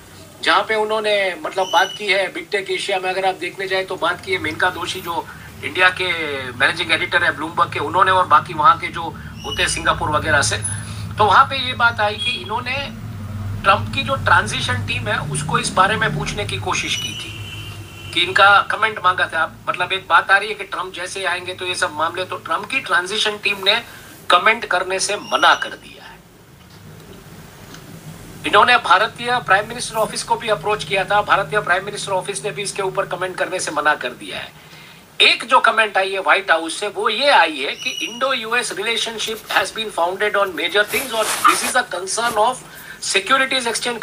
जहाँ पे उन्होंने मतलब बात की है बिग टेक एशिया में। अगर आप देखने जाए तो बात की है मेनका दोषी जो इंडिया के मैनेजिंग एडिटर है ब्लूमबर्ग के, उन्होंने, और बाकी वहाँ के जो होते हैं सिंगापुर वगैरह से, तो वहाँ पे ये बात आई कि इन्होंने ट्रंप की जो ट्रांजिशन टीम है उसको इस बारे में पूछने की कोशिश की थी कि इनका कमेंट मांगा था। मतलब एक बात आ रही है कि ट्रंप जैसे आएंगे तो ये सब मामले, तो ट्रंप की ट्रांजिशन टीम ने कमेंट करने से मना कर दिया है। इन्होंने भारतीय प्राइम मिनिस्टर ऑफिस को भी अप्रोच किया था, भारतीय प्राइम मिनिस्टर ऑफिस ने भी इसके ऊपर कमेंट करने से मना कर दिया है। एक जो कमेंट आई है व्हाइट हाउस से वो ये आई है कि Indo US relationship has been founded on major things और this is a concern of Securities Exchange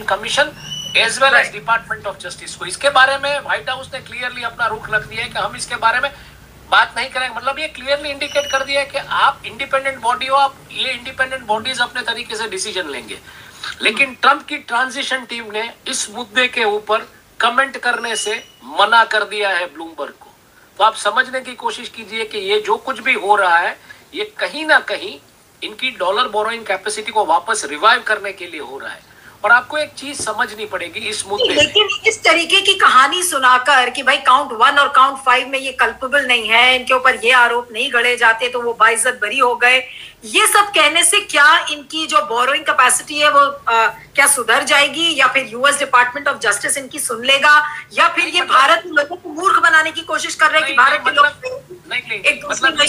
Commission as well as Department of Justice को। इसके बारे में व्हाइट हाउस ने क्लियरली अपना रुख रख दिया है कि हम इसके बारे में बात नहीं करेंगे। मतलब ये क्लियरली इंडिकेट कर दिया है कि आप इंडिपेंडेंट बॉडी हो, आप ये इंडिपेंडेंट बॉडीज अपने तरीके से डिसीजन लेंगे। लेकिन ट्रंप की ट्रांजिशन टीम ने इस मुद्दे के ऊपर कमेंट करने से मना कर दिया है ब्लूमबर्ग को। तो आप समझने की कोशिश कीजिए कि ये जो कुछ भी हो रहा है ये कहीं ना कहीं इनकी डॉलर बोरोइंग कैपेसिटी को वापस रिवाइव करने के लिए हो रहा है। और आपको एक चीज समझनी पड़ेगी इस मुद्दे में, लेकिन इस तरीके की कहानी सुनाकर कि भाई काउंट 1 और काउंट 5 में ये कल्पेबल नहीं है, इनके ऊपर ये आरोप नहीं गढ़े जाते तो वो बाइज्जत बरी हो गए, ये सब कहने से क्या इनकी जो बोरोइंग कैपेसिटी है वो क्या सुधर जाएगी, या फिर यूएस डिपार्टमेंट ऑफ जस्टिस इनकी सुन लेगा, या फिर ये भारत के लोगों को मूर्ख बनाने की कोशिश कर रहे हैं कि भारत के लोग एक दूसरे में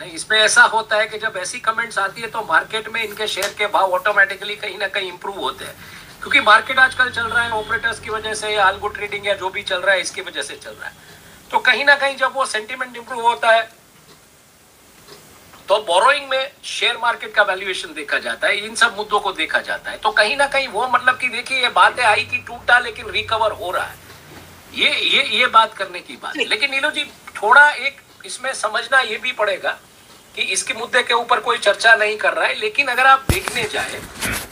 इसमें ऐसा होता है कि जब ऐसी कमेंट्स आती है तो मार्केट में इनके शेयर के भाव ऑटोमेटिकली कहीं ना कहीं इंप्रूव होते हैं, क्योंकि मार्केट आजकल चल रहा है ऑपरेटर्स की वजह से, या आल्गो ट्रेडिंग या जो भी चल रहा है इसकी वजह से चल रहा है। तो कहीं ना कहीं जब वो सेंटीमेंट इंप्रूव होता है तो बोरोइंग में शेयर मार्केट का वैल्यूएशन देखा जाता है, इन सब मुद्दों को देखा जाता है। तो कहीं ना कहीं वो मतलब कि देखिए ये बातें आई कि टूटा लेकिन रिकवर हो रहा है, ये बात करने की बात है। लेकिन नीलू जी थोड़ा एक इसमें समझना ये भी पड़ेगा कि इसके मुद्दे के ऊपर कोई चर्चा नहीं कर रहा है, लेकिन अगर आप देखने जाए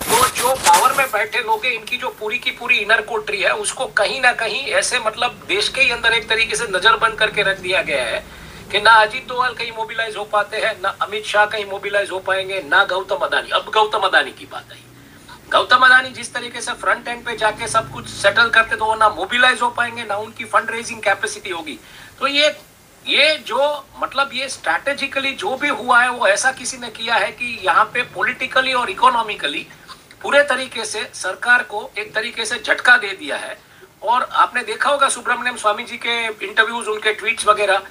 तो जो पावर में बैठे लोग हैं इनकी जो पूरी की पूरी इनर कोटरी है उसको कहीं ना कहीं ऐसे मतलब देश के ही अंदर एक तरीके से नजर बंद करके रख दिया गया है कि ना अजीत डोभाल कहीं मोबिलाइज हो पाते हैं, ना अमित शाह कहीं मोबिलाइज हो पाएंगे, ना गौतम अदानी। अब गौतम अदानी की बात आई, गौतम अदानी जिस तरीके से फ्रंट एंड पे जाके सब कुछ सेटल करते तो वो ना मोबिलाइज हो पाएंगे, ना उनकी फंड रेजिंग कैपेसिटी होगी। तो ये जो मतलब ये स्ट्रैटेजिकली जो भी हुआ है वो ऐसा किसी ने किया है कि यहाँ पे पॉलिटिकली और इकोनॉमिकली पूरे तरीके से सरकार को एक तरीके से झटका दे दिया है। और आपने देखा होगा सुब्रमण्यम स्वामी जी के इंटरव्यूज, उनके ट्वीट्स वगैरह,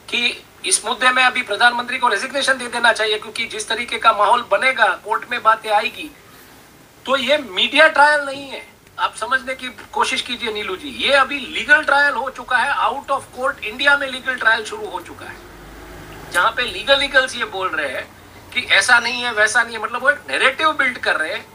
कि इस मुद्दे में अभी प्रधानमंत्री को रेजिग्नेशन दे देना चाहिए, क्योंकि जिस तरीके का माहौल बनेगा, कोर्ट में बातें आएगी, तो ये मीडिया ट्रायल नहीं है। आप समझने की कोशिश कीजिए नीलू जी, ये अभी लीगल ट्रायल हो चुका है, आउट ऑफ कोर्ट इंडिया में लीगल ट्रायल शुरू हो चुका है, जहां पे लीगल्स ये बोल रहे हैं कि ऐसा नहीं है वैसा नहीं है। मतलब वो एक नैरेटिव बिल्ड कर रहे हैं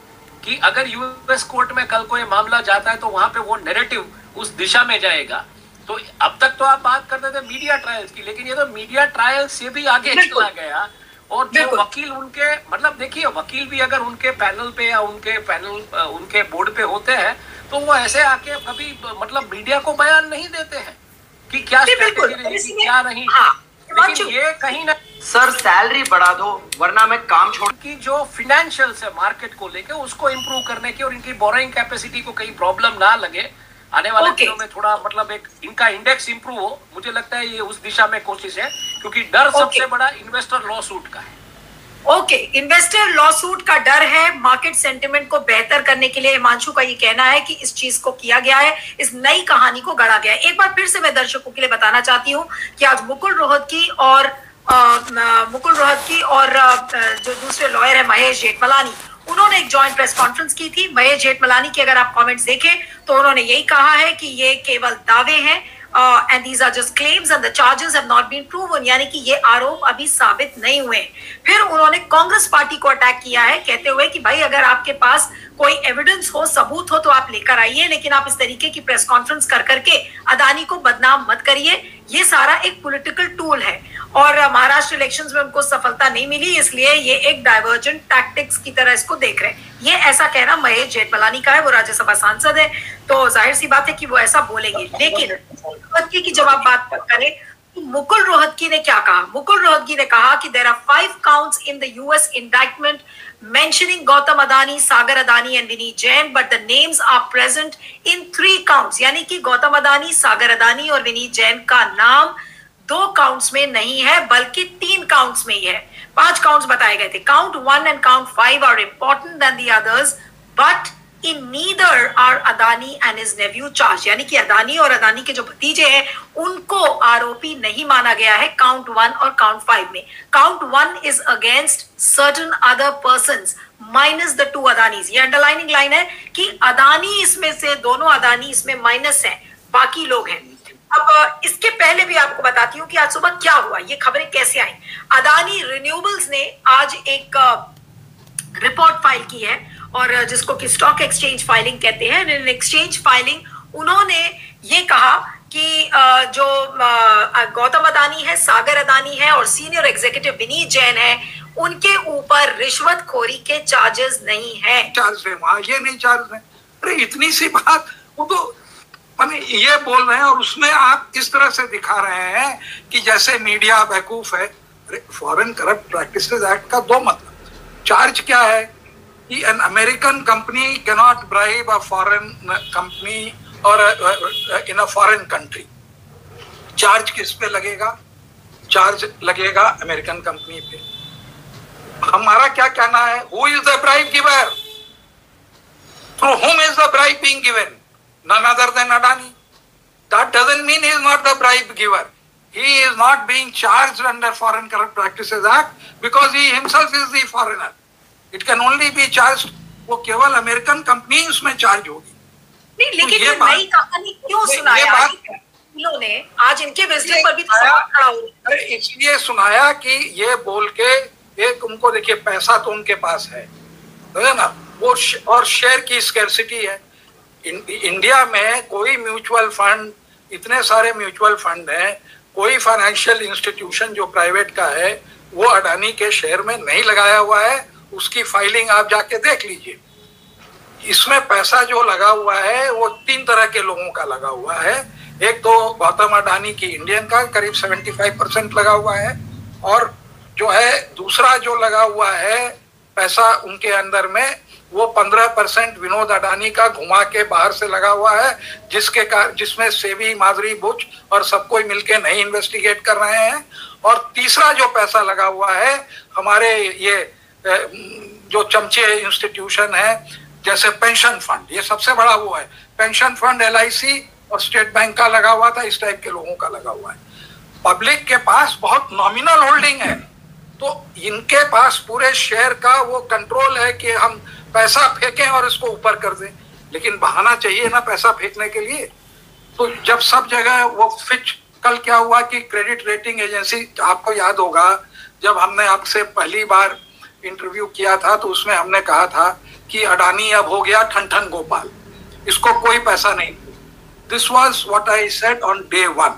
कि अगर यूएस कोर्ट में कल को ये मामला जाता है तो वहां पे वो नैरेटिव उस दिशा में जाएगा। तो अब तक तो आप बात करते थे मीडिया ट्रायल्स की, लेकिन ये तो मीडिया ट्रायल से भी आगे चला गया। और जो वकील उनके मतलब देखिए वकील भी अगर उनके पैनल पे या उनके बोर्ड पे होते हैं तो वो ऐसे आके कभी मतलब मीडिया को बयान नहीं देते हैं कि क्या स्ट्रेटेजी रहेगी क्या नहीं। लेकिन ये कहीं ना सर सैलरी बढ़ा दो वरना मैं काम छोड़ की जो फिनेंशियल्स है मार्केट को लेके उसको इम्प्रूव करने की और इनकी बोरोइंग कैपेसिटी को कहीं प्रॉब्लम ना लगे, आने वाले दिनों में थोड़ा मतलब एक इनका इंडेक्स इंप्रूव हो, मुझे लगता है ये उस दिशा में कोशिश है, क्योंकि डर सबसे बड़ा इन्वेस्टर लॉ सूट का है। इन्वेस्टर लॉ सूट का डर है। मार्केट सेंटिमेंट को बेहतर करने के लिए हिमांशु का ये कहना है कि इस चीज को किया गया है, इस नई कहानी को गढ़ा गया है। एक बार फिर से मैं दर्शकों के लिए बताना चाहती हूँ कि आज मुकुल रोहतगी और जो दूसरे लॉयर है महेश जेठमलानी, उन्होंने एक जॉइंट प्रेस कॉन्फ्रेंस की थी। महेश जेठमलानी के अगर आप कमेंट्स देखें तो उन्होंने यही कहा है कि ये केवल दावे हैं and these are just claims and the charges have not been proven, यानी कि ये आरोप अभी साबित नहीं हुए। फिर उन्होंने कांग्रेस पार्टी को अटैक किया है कहते हुए कि भाई अगर आपके पास कोई एविडेंस हो, सबूत हो तो आप लेकर आइए, लेकिन आप इस तरीके की प्रेस कॉन्फ्रेंस कर करके अदानी को बदनाम मत करिए। ये सारा एक पॉलिटिकल टूल है और महाराष्ट्र इलेक्शंस में उनको सफलता नहीं मिली, इसलिए ये एक डाइवर्जेंट टैक्टिक्स की तरह इसको देख रहे हैं। ये ऐसा कहना महेश जेठमलानी का है, वो राज्यसभा सांसद है, तो जाहिर सी बात है कि वो ऐसा बोलेंगे। लेकिन की जब आप बात करें मुकुल रोहतगी ने क्या कहा? मुकुल रोहतगी ने कहा कि there are 5 counts in the US indictment mentioning Gautam Adani, Sagar Adani and Vineet Jain, but the names are present in 3 counts. यानी कि गौतम अदानी, सागर अदानी और विनीत जैन का नाम 2 काउंट्स में नहीं है बल्कि 3 काउंट्स में ही है। 5 काउंट्स बताए गए थे। Count 1 and count 5 are important than the others, but in neither are Adani and his nephew charged. यानी कि अदानी और अदानी के जो भतीजे हैं उनको आरोपी नहीं माना गया है काउंट 1 और काउंट 5 में। Count 1 is against certain other persons minus the 2 Adani's. ये अंडरलाइनिंग लाइन है कि अदानी इसमें से, दोनों अदानी इसमें माइनस है, बाकी लोग हैं। अब इसके पहले भी आपको बताती हूँ कि आज सुबह क्या हुआ, ये खबरें कैसे आई। अदानी रिन्यूएबल्स ने आज एक रिपोर्ट फाइल की है और जिसको कि स्टॉक एक्सचेंज फाइलिंग कहते हैं। इन एक्सचेंज फाइलिंग उन्होंने ये कहा कि जो गौतम अदानी है, सागर अदानी है और सीनियर एग्जीक्यूटिव विनीत जैन है, उनके ऊपर रिश्वतखोरी के चार्जेस नहीं है। चार्ज है वहां, ये नहीं चार्ज है। अरे इतनी सी बात, वो तो माने ये बोल रहे हैं और उसमें आप इस तरह से दिखा रहे हैं कि जैसे मीडिया बेवकूफ है। फॉरेन करप्ट प्रैक्टिसेस एक्ट का 2 मतलब। चार्ज क्या है कि an American company cannot bribe a foreign company or in a foreign country. Charge किस पे लगेगा? चार्ज लगेगा अमेरिकन कंपनी पे। हमारा क्या कहना है? Who is the bribe giver? Through whom is the bribe being given? None other than Adani. That doesn't mean he is not the bribe giver. He is not being charged under Foreign Corrupt Practices Act because he himself is the foreigner. It can only be charged, वो केवल American company उसमें charge होगी। नहीं, लेकिन ये नई कहानी क्यों सुनाया इन्होंने? आज इनके विजिट पर भी तो सवाल खड़ा हो रहा है। इसलिए सुनाया कि ये बोल के एक, उनको देखिए पैसा तो उनके पास है ना, वो और शेयर की स्कैर्सिटी है। इंडिया में कोई म्यूचुअल फंड, इतने सारे म्यूचुअल फंड हैं, कोई फाइनेंशियल इंस्टीट्यूशन जो प्राइवेट का है वो अडानी के शेयर में नहीं लगाया हुआ है। उसकी फाइलिंग आप जाके देख लीजिए। इसमें पैसा जो लगा हुआ है वो 3 तरह के लोगों का लगा हुआ है। एक तो गौतम अडानी की इंडियन का करीब 75% लगा हुआ है, और जो है दूसरा जो लगा हुआ है पैसा उनके अंदर में, वो 15% विनोद अडानी का घुमा के बाहर से लगा हुआ है, जिसमें सेबी, माधुरी बुच और सब कोई मिलके नहीं इन्वेस्टिगेट कर रहे हैं। और तीसरा जो पैसा लगा हुआ है हमारे ये जो चमचे इंस्टीट्यूशन है, जैसे पेंशन फंड, ये सबसे बड़ा वो है। पेंशन फंड LIC और स्टेट बैंक का लगा हुआ था, इस टाइप के लोगों का लगा हुआ है। पब्लिक के पास बहुत नॉमिनल होल्डिंग है, तो इनके पास पूरे शेयर का वो कंट्रोल है कि हम पैसा फेंकें और इसको ऊपर कर दें, लेकिन बहाना चाहिए ना पैसा फेंकने के लिए। तो जब सब जगह वो फिच, कल क्या हुआ कि क्रेडिट रेटिंग एजेंसी, आपको याद होगा जब हमने आपसे पहली बार इंटरव्यू किया था तो उसमें हमने कहा था कि अडानी अब हो गया ठन गोपाल, इसको कोई पैसा नहीं। This was what I said on day 1।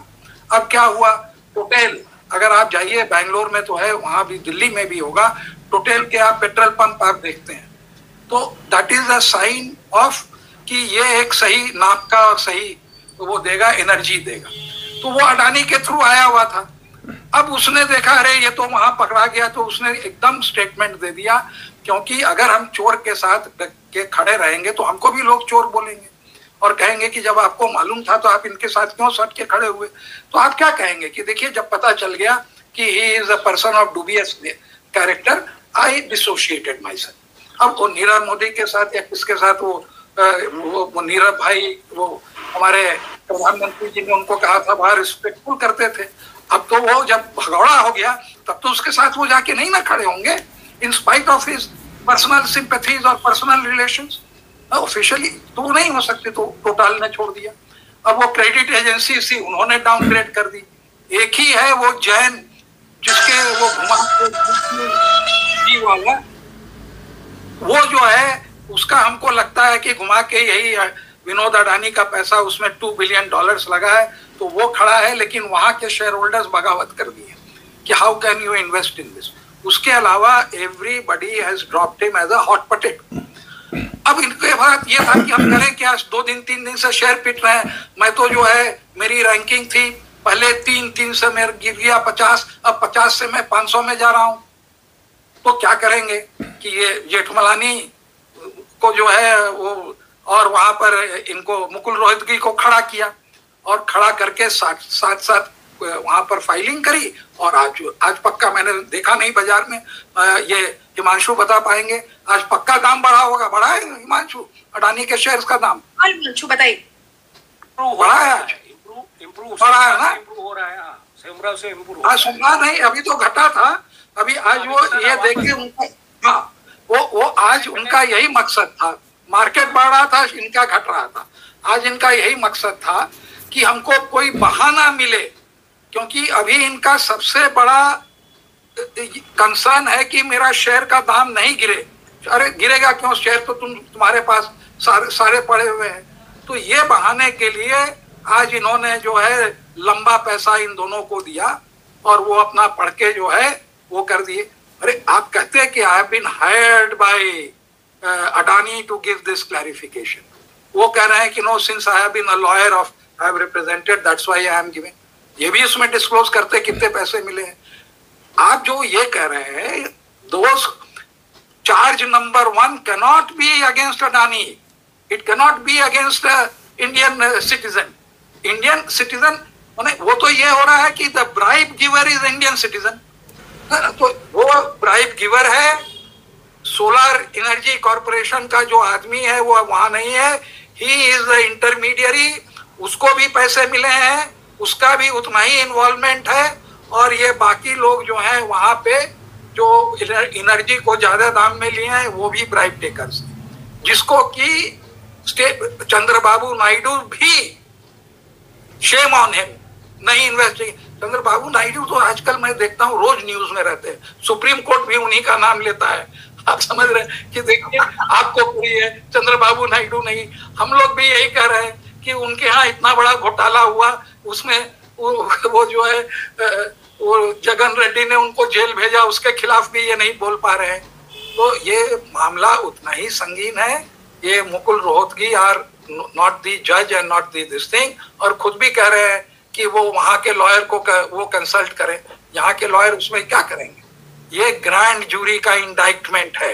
अब क्या हुआ? टोटल, अगर आप जाइए बैंगलोर में तो है, वहां भी, दिल्ली में भी होगा, टोटल के आप पेट्रोल पंप आप देखते हैं, तो that is a sign of कि ये एक सही नाप का और सही वो देगा, एनर्जी देगा। तो वो अडानी के थ्रू आया हुआ था। अब उसने देखा अरे ये तो वहां पकड़ा गया, तो उसने एकदम स्टेटमेंट दे दिया, क्योंकि अगर हम चोर के साथ के खड़े रहेंगे तो हमको भी लोग चोर बोलेंगे और कहेंगे कि जब आपको मालूम था तो आप इनके साथ क्यों सट के खड़े हुए। तो आप क्या कहेंगे कि देखिए जब पता चल गया कि he is a person of dubious character, I dissociated my self. अब वो नीरव मोदी के साथ या किसके साथ वो नीरव भाई, वो हमारे प्रधानमंत्री जी ने उनको कहा था बाहर रिस्पेक्टफुल करते थे, अब तो वो जब भगौड़ा हो गया तब तो उसके साथ वो जाके नहीं ना खड़े होंगे, in spite of his personal sympathies और पर्सनल रिलेशंस। ऑफिशियली तो वो नहीं हो सकते, तो टोटल ने छोड़ दिया। अब वो क्रेडिट एजेंसी सी उन्होंने डाउनग्रेड कर दी। एक ही है वो जैन, जिसके वो घुमा वाला, वो जो है उसका हमको लगता है कि घुमा के यही विनोद अडानी का पैसा उसमें $2 बिलियन लगा है, तो वो खड़ा है, लेकिन वहां के शेयर होल्डर्स बगावत कर दिए कि how can you invest in this. उसके अलावा everybody has dropped him as a hot potato. अब इनके बाद ये था कि हम करें क्या, 2 दिन 3 दिन से शेयर पिट रहे हैं। मैं तो जो है मेरी रैंकिंग थी पहले 3 से मैं गिर गया 50, अब 50 से मैं 500 में जा रहा हूं। तो क्या करेंगे कि ये जेठमलानी को जो है वो, और वहां पर इनको मुकुल रोहतगी को खड़ा किया और खड़ा करके साथ वहां पर फाइलिंग करी। और आज पक्का, मैंने देखा नहीं बाजार में, ये हिमांशु बता पाएंगे, आज पक्का दाम बढ़ा होगा। बढ़ा है हिमांशु अडानी के शेयर्स का दाम? हिमांशु बताइए। बढ़ा है आज, बढ़ा है ना? हो रहा है, सोमवार से इम्प्रूव। हाँ, सोमवार नहीं, अभी तो घटा था। अभी आज वो ये देख के उनको, हाँ, वो आज उनका यही मकसद था। मार्केट बढ़ रहा था, इनका घट रहा था। आज इनका यही मकसद था कि हमको कोई बहाना मिले, क्योंकि अभी इनका सबसे बड़ा कंसर्न है कि मेरा शेयर का दाम नहीं गिरे। अरे गिरेगा क्यों? शेयर तो तुम्हारे पास सारे पड़े हुए हैं। तो ये बहाने के लिए आज इन्होंने जो है लंबा पैसा इन दोनों को दिया और वो अपना पढ़ के जो है वो कर दिए। अरे आप कहते हैं कि I have been hired by Adani to give this clarification. वो कह रहे हैं कि no, since I have been a lawyer of, I have represented, that's why I am giving. ये भी इसमें डिस्क्लोज करते कितने पैसे मिले हैं। आप जो ये कह रहे हैं, those charge number 1 cannot be against Adani, it cannot be against Indian citizen. Indian citizen वो तो ये हो रहा है कि the bribe giver is Indian citizen. तो वो ब्राइब गिवर है, सोलर एनर्जी कॉर्पोरेशन का जो आदमी है वो वहां नहीं है, ही इज द इंटरमीडियरी, उसको भी पैसे मिले हैं, उसका भी उतना ही इन्वॉल्वमेंट है। और ये बाकी लोग जो हैं वहां पे जो एनर्जी को ज्यादा दाम में लिए हैं वो भी ब्राइब टेकर्स, जिसको कि चंद्रबाबू नायडू भी, शेम ऑन हिम, नहीं इन्वेस्टिंग। चंद्रबाबू नायडू तो आजकल मैं देखता हूँ रोज न्यूज में रहते हैं, सुप्रीम कोर्ट भी उन्हीं का नाम लेता है। आप समझ रहे हैं कि देखिए आपको पूरी है, चंद्रबाबू नायडू नहीं। हम लोग भी यही कह रहे हैं कि उनके यहाँ इतना बड़ा घोटाला हुआ, उसमें वो जो है वो जगन रेड्डी ने उनको जेल भेजा, उसके खिलाफ भी ये नहीं बोल पा रहे हैं। तो ये मामला उतना ही संगीन है। ये Mukul Rohatgi are not the जज and not the this thing, और खुद भी कह रहे हैं कि वो वहां के लॉयर को वो कंसल्ट करें। यहाँ के लॉयर उसमें क्या करेंगे? ये ग्रैंड जूरी का इंडाइटमेंट है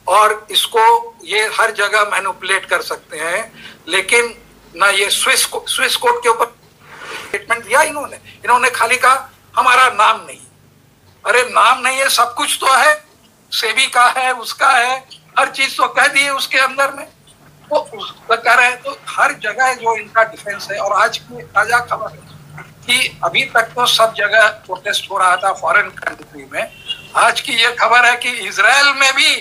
और इसको ये हर जगह मैनिपुलेट कर सकते हैं। लेकिन ना ये स्विस कोर्ट के ऊपर स्टेटमेंट दिया इन्होंने खाली कहा हमारा नाम नहीं। अरे नाम नहीं है, सब कुछ तो है, सेबी का है, उसका है, हर चीज तो कह दी है उसके अंदर में, वो कह रहे हैं। तो हर जगह जो इनका डिफेंस है। और आज की ताजा खबर है कि अभी तक तो सब जगह प्रोटेस्ट हो रहा था फॉरेन कंट्री में, आज की ये खबर है कि इजराइल में भी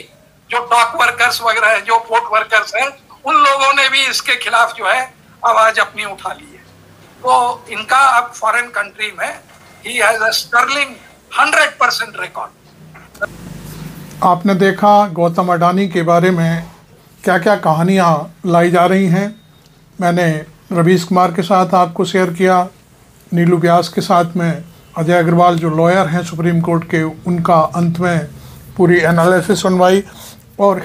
जो डॉक वर्कर्स वगैरह है, जो पोर्ट वर्कर्स हैं, उन लोगों ने भी इसके खिलाफ जो है आवाज अपनी उठा ली है। तो इनका अब फॉरेन कंट्री में he has a sterling 100% record. आपने देखा गौतम अडानी के बारे में क्या क्या कहानियाँ लाई जा रही हैं। मैंने रवीश कुमार के साथ आपको शेयर किया, नीलू व्यास के साथ में अजय अग्रवाल जो लॉयर हैं सुप्रीम कोर्ट के, उनका अंत में पूरी एनालिसिस सुनवाई, और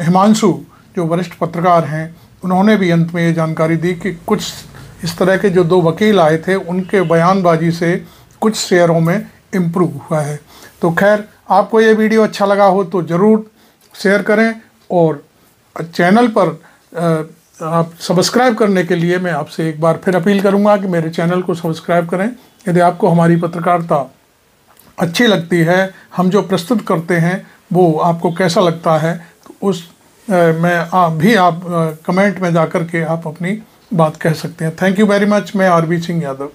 हिमांशु जो वरिष्ठ पत्रकार हैं उन्होंने भी अंत में ये जानकारी दी कि कुछ इस तरह के जो 2 वकील आए थे उनके बयानबाजी से कुछ शेयरों में इम्प्रूव हुआ है। तो खैर, आपको ये वीडियो अच्छा लगा हो तो ज़रूर शेयर करें, और चैनल पर आप सब्सक्राइब करने के लिए मैं आपसे एक बार फिर अपील करूंगा कि मेरे चैनल को सब्सक्राइब करें। यदि आपको हमारी पत्रकारिता अच्छी लगती है, हम जो प्रस्तुत करते हैं वो आपको कैसा लगता है, तो उस आप कमेंट में जाकर के आप अपनी बात कह सकते हैं। Thank you very much. मैं आरबी सिंह यादव।